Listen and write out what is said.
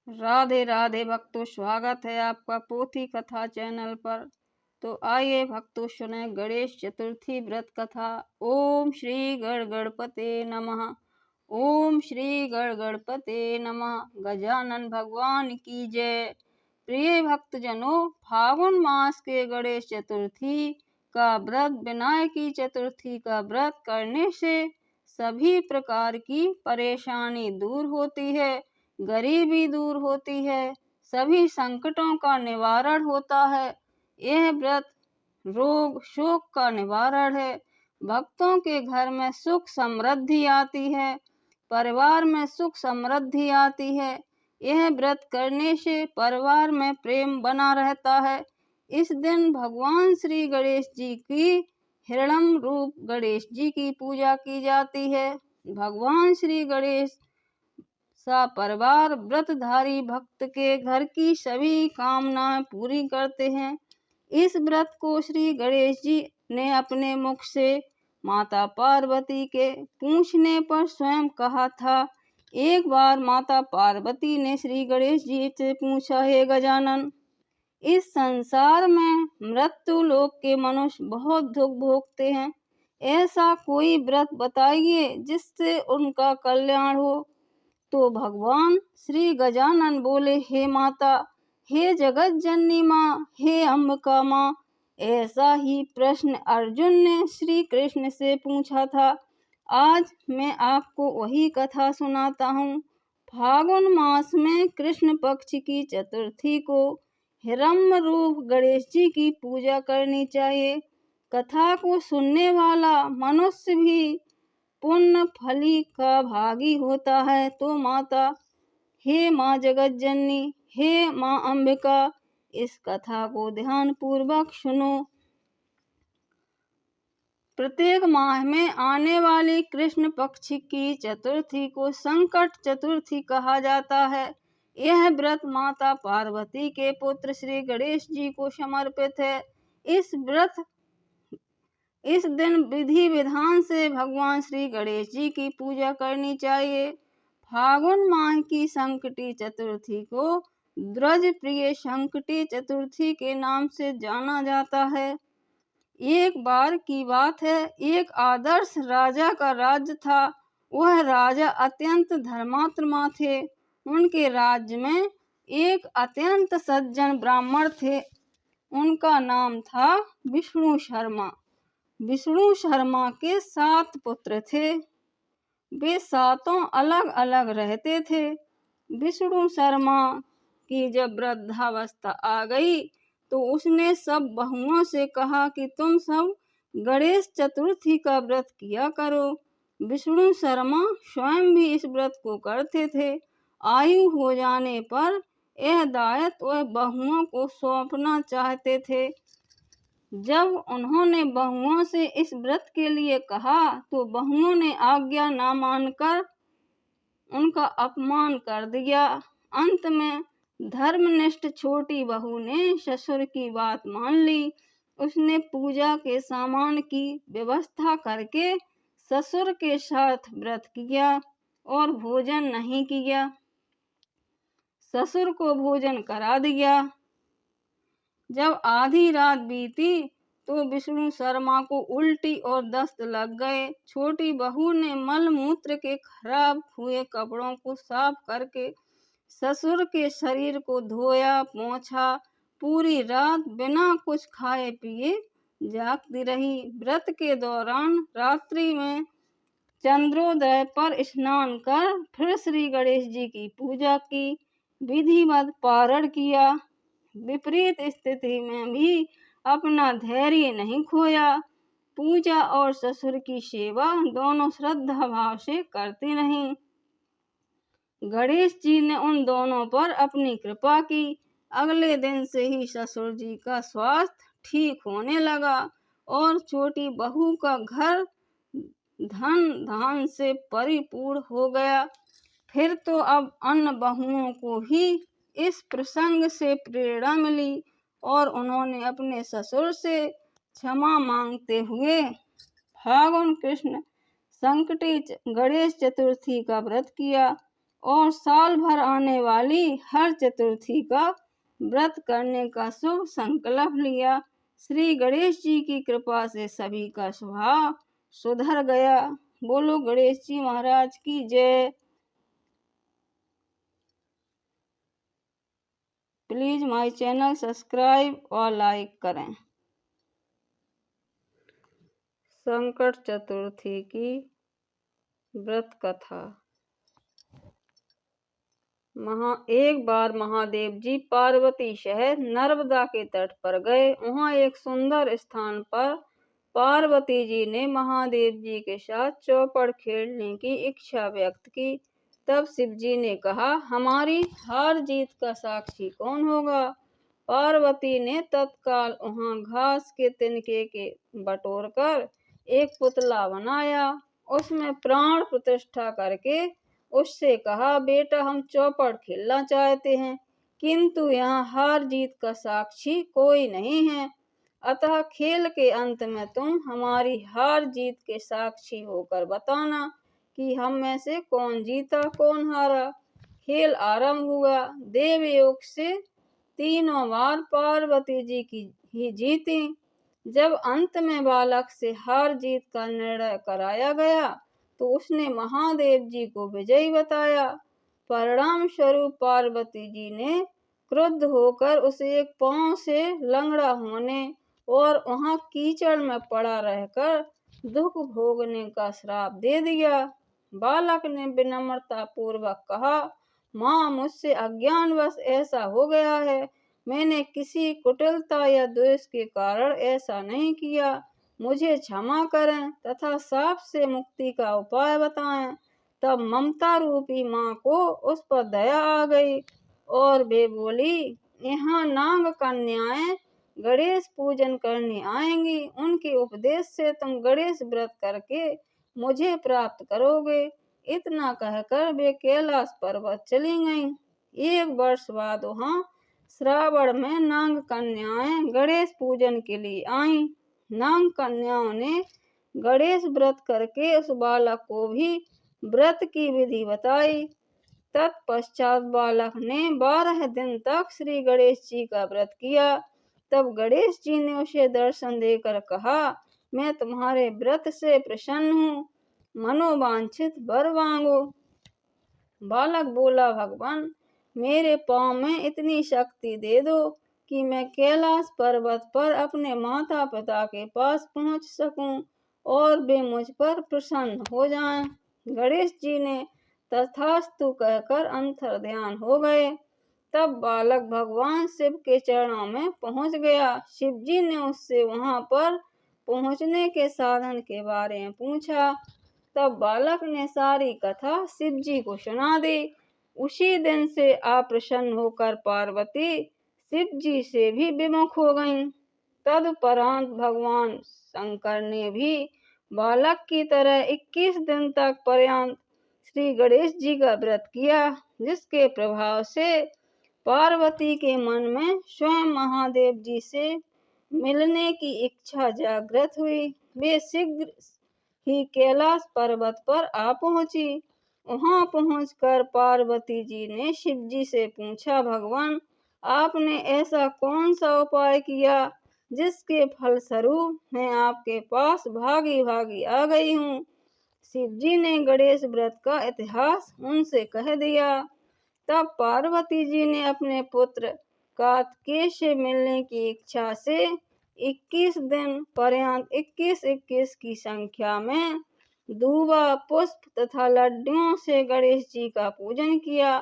राधे राधे भक्तों, स्वागत है आपका पोथी कथा चैनल पर। तो आइए भक्तों सुने गणेश चतुर्थी व्रत कथा। ओम श्री गणपते नमः। ओम श्री गणपते नमः। गजानन भगवान की जय। प्रिय भक्तजनों, फागुन मास के गणेश चतुर्थी का व्रत विनायकी चतुर्थी का व्रत करने से सभी प्रकार की परेशानी दूर होती है, गरीबी दूर होती है, सभी संकटों का निवारण होता है। यह व्रत रोग शोक का निवारण है। भक्तों के घर में सुख समृद्धि आती है, परिवार में सुख समृद्धि आती है। यह व्रत करने से परिवार में प्रेम बना रहता है। इस दिन भगवान श्री गणेश जी की हिरण्यम रूप गणेश जी की पूजा की जाती है। भगवान श्री गणेश सा परिवार व्रतधारी भक्त के घर की सभी कामनाएं पूरी करते हैं। इस व्रत को श्री गणेश जी ने अपने मुख से माता पार्वती के पूछने पर स्वयं कहा था। एक बार माता पार्वती ने श्री गणेश जी से पूछा, हे गजानन, इस संसार में मृत्यु लोक के मनुष्य बहुत दुख भोगते हैं, ऐसा कोई व्रत बताइए जिससे उनका कल्याण हो। तो भगवान श्री गजानन बोले, हे माता, हे जगत जननी माँ, हे अम्बिका माँ, ऐसा ही प्रश्न अर्जुन ने श्री कृष्ण से पूछा था। आज मैं आपको वही कथा सुनाता हूँ। फागुन मास में कृष्ण पक्ष की चतुर्थी को हिरण्य रूप गणेश जी की पूजा करनी चाहिए। कथा को सुनने वाला मनुष्य भी पुण्य फली का भागी होता है। तो माता, हे माँ जगत जननी, हे माँ अम्बिका, इस कथा को ध्यान पूर्वक सुनो। प्रत्येक माह में आने वाली कृष्ण पक्ष की चतुर्थी को संकट चतुर्थी कहा जाता है। यह व्रत माता पार्वती के पुत्र श्री गणेश जी को समर्पित है। इस दिन विधि विधान से भगवान श्री गणेश जी की पूजा करनी चाहिए। फागुन माह की संकटी चतुर्थी को द्रज प्रिय संकटी चतुर्थी के नाम से जाना जाता है। एक बार की बात है, एक आदर्श राजा का राज्य था। वह राजा अत्यंत धर्मात्मा थे। उनके राज्य में एक अत्यंत सज्जन ब्राह्मण थे। उनका नाम था विष्णु शर्मा। विष्णु शर्मा के 7 पुत्र थे। वे 7 अलग अलग रहते थे। विष्णु शर्मा की जब वृद्धावस्था आ गई तो उसने सब बहुओं से कहा कि तुम सब गणेश चतुर्थी का व्रत किया करो। विष्णु शर्मा स्वयं भी इस व्रत को करते थे। आयु हो जाने पर यह दायित्व वह बहुओं को सौंपना चाहते थे। जब उन्होंने बहुओं से इस व्रत के लिए कहा तो बहुओं ने आज्ञा न मानकर उनका अपमान कर दिया। अंत में धर्मनिष्ठ छोटी बहू ने ससुर की बात मान ली। उसने पूजा के सामान की व्यवस्था करके ससुर के साथ व्रत किया और भोजन नहीं किया। ससुर को भोजन करा दिया। जब आधी रात बीती तो विष्णु शर्मा को उल्टी और दस्त लग गए। छोटी बहू ने मल मूत्र के खराब हुए कपड़ों को साफ करके ससुर के शरीर को धोया पोंछा। पूरी रात बिना कुछ खाए पिए जागती रही। व्रत के दौरान रात्रि में चंद्रोदय पर स्नान कर फिर श्री गणेश जी की पूजा की, विधिवत पारण किया। विपरीत स्थिति में भी अपना धैर्य नहीं खोया। पूजा और ससुर की सेवा दोनों श्रद्धा भाव से करती रहीं। गणेश जी ने उन दोनों पर अपनी कृपा की। अगले दिन से ही ससुर जी का स्वास्थ्य ठीक होने लगा और छोटी बहू का घर धन धान से परिपूर्ण हो गया। फिर तो अब अन्य बहुओं को भी इस प्रसंग से प्रेरणा मिली और उन्होंने अपने ससुर से क्षमा मांगते हुए फागुन कृष्ण संकटी गणेश चतुर्थी का व्रत किया और साल भर आने वाली हर चतुर्थी का व्रत करने का शुभ संकल्प लिया। श्री गणेश जी की कृपा से सभी का स्वभाव सुधर गया। बोलो गणेश जी महाराज की जय। प्लीज माय चैनल सब्सक्राइब और लाइक करें। संकट चतुर्थी की व्रत कथा। एक बार महादेव जी पार्वती शहर नर्मदा के तट पर गए। वहां एक सुंदर स्थान पर पार्वती जी ने महादेव जी के साथ चौपड़ खेलने की इच्छा व्यक्त की। तब शिव जी ने कहा, हमारी हार जीत का साक्षी कौन होगा? पार्वती ने तत्काल वहां घास के तिनके के बटोर कर एक पुतला बनाया। उसमें प्राण प्रतिष्ठा करके उससे कहा, बेटा हम चौपड़ खेलना चाहते हैं, किंतु यहाँ हार जीत का साक्षी कोई नहीं है, अतः खेल के अंत में तुम हमारी हार जीत के साक्षी होकर बताना कि हम में से कौन जीता कौन हारा। खेल आरंभ हुआ। देवयोग से तीनों बार पार्वती जी की ही जीती। जब अंत में बालक से हार जीत का निर्णय कराया गया तो उसने महादेव जी को विजयी बताया। परिणाम स्वरूप पार्वती जी ने क्रुद्ध होकर उसे एक पांव से लंगड़ा होने और वहां कीचड़ में पड़ा रहकर दुख भोगने का श्राप दे दिया। बालक ने विनम्रता पूर्वक कहा, माँ मुझसे अज्ञानवश ऐसा हो गया है, मैंने किसी कुटिलता या द्वेष के कारण ऐसा नहीं किया, मुझे क्षमा करें तथा शाप से मुक्ति का उपाय बताएं। तब ममता रूपी माँ को उस पर दया आ गई और वे बोली, यहाँ नाग कन्याएं गणेश पूजन करने आएंगी, उनके उपदेश से तुम गणेश व्रत करके मुझे प्राप्त करोगे। इतना कहकर वे कैलाश पर्वत चली गईं। एक वर्ष बाद वहां श्रावण में नाग कन्याएं गणेश पूजन के लिए आईं। नाग कन्याओं ने गणेश व्रत करके उस बालक को भी व्रत की विधि बताई। तत्पश्चात बालक ने 12 दिन तक श्री गणेश जी का व्रत किया। तब गणेश जी ने उसे दर्शन देकर कहा, मैं तुम्हारे व्रत से प्रसन्न हूँ, मनोवांछित वर मांगो। बालक बोला, भगवान मेरे पांव में इतनी शक्ति दे दो कि मैं कैलाश पर्वत पर अपने माता पिता के पास पहुंच सकूं और वे मुझ पर प्रसन्न हो जाएं। गणेश जी ने तथास्तु कहकर अंतर ध्यान हो गए। तब बालक भगवान शिव के चरणों में पहुंच गया। शिव जी ने उससे वहां पर पहुंचने के साधन के बारे में पूछा। तब बालक ने सारी कथा शिव जी को सुना दी। उसी दिन से अप्रसन्न होकर पार्वती शिव जी से भी विमुख हो गईं। तदुपरांत भगवान शंकर ने भी बालक की तरह 21 दिन तक पर्यंत श्री गणेश जी का व्रत किया, जिसके प्रभाव से पार्वती के मन में स्वयं महादेव जी से मिलने की इच्छा जागृत हुई। वे शीघ्र ही कैलाश पर्वत पर आ पहुंची। वहां पहुंचकर पार्वती जी ने शिव जी से पूछा, भगवान आपने ऐसा कौन सा उपाय किया जिसके फलस्वरूप मैं आपके पास भागी भागी आ गई हूँ। शिव जी ने गणेश व्रत का इतिहास उनसे कह दिया। तब पार्वती जी ने अपने पुत्र कार्तिकेय से मिलने की इच्छा से 21 दिन पर्यंत 21-21 की संख्या में दूबा पुष्प तथा लड्डुओं से गणेश जी का पूजन किया